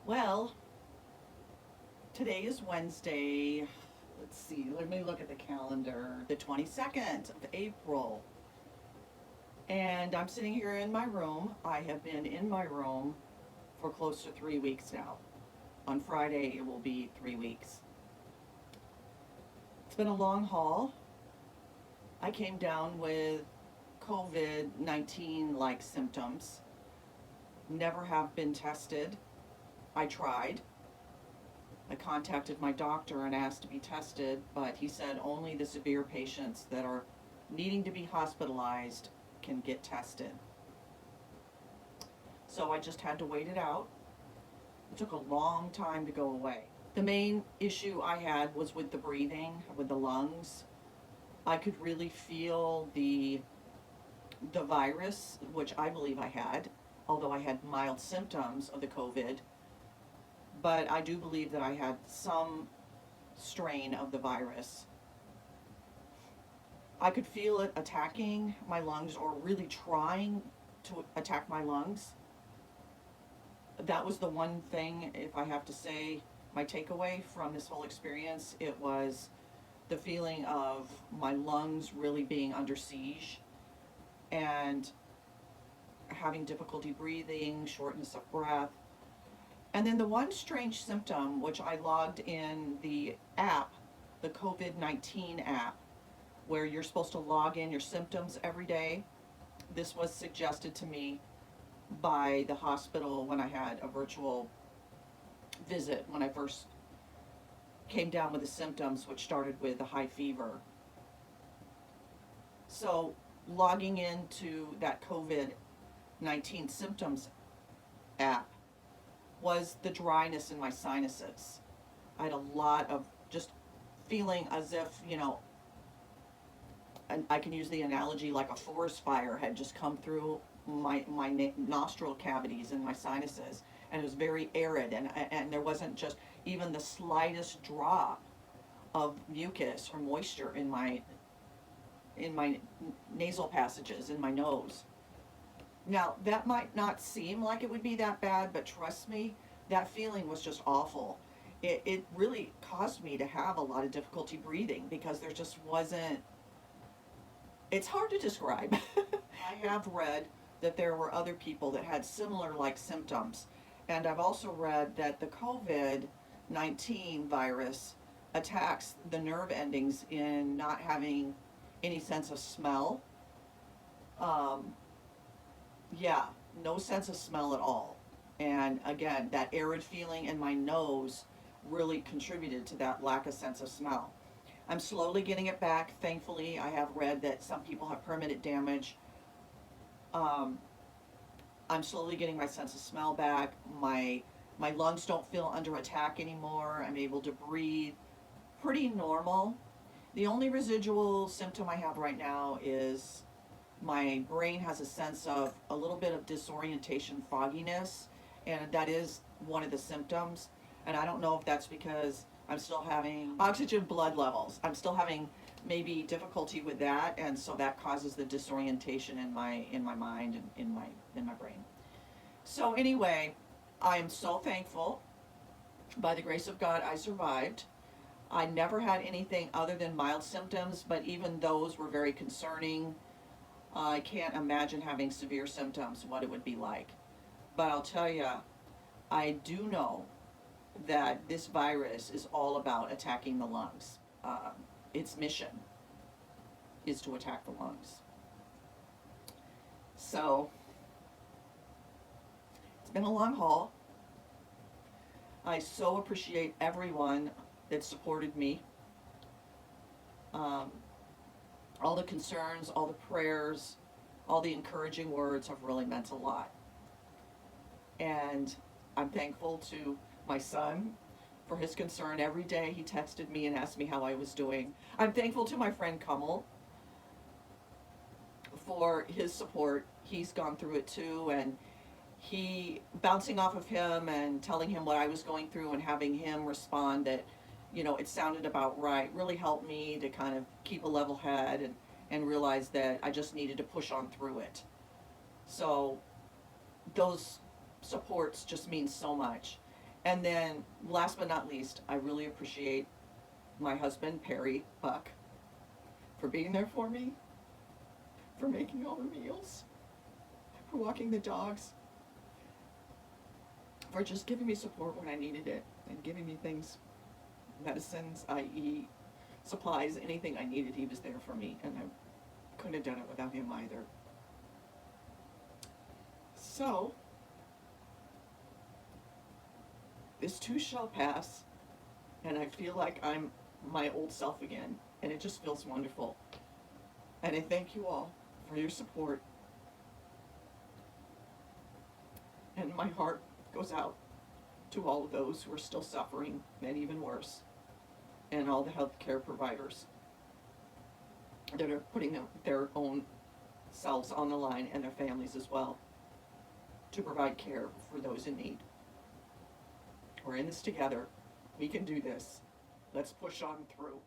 Well, today is Wednesday. Let's see, let me look at the calendar. The 22nd of April. And I'm sitting here in my room. I have been in my room for close to 3 weeks now. On Friday, it will be 3 weeks. It's been a long haul. I came down with COVID 19 like symptoms. Never have been tested. I tried. I contacted my doctor and asked to be tested, but he said only the severe patients that are needing to be hospitalized can get tested. So I just had to wait it out. It took a long time to go away. The main issue I had was with the breathing, with the lungs. I could really feel the virus, which I believe I had, although I had mild symptoms of the COVID. But I do believe that I had some strain of the virus. I could feel it attacking my lungs or really trying to attack my lungs. That was the one thing, if I have to say, my takeaway from this whole experience. It was the feeling of my lungs really being under siege and having difficulty breathing, shortness of breath. And then the one strange symptom, which I logged in the app, the COVID 19 app, where you're supposed to log in your symptoms every day. This was suggested to me by the hospital when I had a virtual visit when I first came down with the symptoms, which started with a high fever. So, logging into that COVID 19 symptoms app was the dryness in my sinuses. I had a lot of just feeling as if, and I can use the analogy like a forest fire had just come through my nostril cavities and my sinuses, and it was very arid, and there wasn't just even the slightest drop of mucus or moisture in my nasal passages in my nose. Now, that might not seem like it would be that bad, but trust me, that feeling was just awful. It really caused me to have a lot of difficulty breathing because there just wasn't, it's hard to describe. I have read that there were other people that had similar like symptoms. And I've also read that the COVID 19 virus attacks the nerve endings in not having any sense of smell. Um, yeah, no sense of smell at all. And again, that arid feeling in my nose really contributed to that lack of sense of smell. I'm slowly getting it back. Thankfully, I have read that some people have permanent damage. Um, I'm slowly getting my sense of smell back. My lungs don't feel under attack anymore. I'm able to breathe pretty normal. The only residual symptom I have right now is my brain has a sense of a little bit of disorientation, fogginess, and that is one of the symptoms. And I don't know if that's because I'm still having oxygen blood levels. I'm still having maybe difficulty with that, and so that causes the disorientation in my mind and in my brain. So anyway, I am so thankful. By the grace of God, I survived. I never had anything other than mild symptoms, but even those were very concerning. I can't imagine having severe symptoms, what it would be like. But I'll tell you, I do know that this virus is all about attacking the lungs. Its mission is to attack the lungs. So, it's been a long haul. I so appreciate everyone that supported me. Um, all the concerns, all the prayers, all the encouraging words have really meant a lot. And I'm thankful to my son for his concern. Every day he texted me and asked me how I was doing. I'm thankful to my friend Kamal for his support. He's gone through it too, and he bouncing off of him and telling him what I was going through and having him respond that, it sounded about right, really helped me to kind of keep a level head and realize that I just needed to push on through it. So those supports just mean so much. And then, last but not least, I really appreciate my husband, Perry Buck, for being there for me, for making all the meals, for walking the dogs, for just giving me support when I needed it, and giving me things, medicines, i.e., supplies, anything I needed, he was there for me, and I couldn't have done it without him either. So, this too shall pass, and I feel like I'm my old self again, and it just feels wonderful. And I thank you all for your support, and my heart goes out to all of those who are still suffering, and even worse, and all the healthcare providers that are putting their own selves on the line, and their families as well, to provide care for those in need. We're in this together. We can do this. Let's push on through.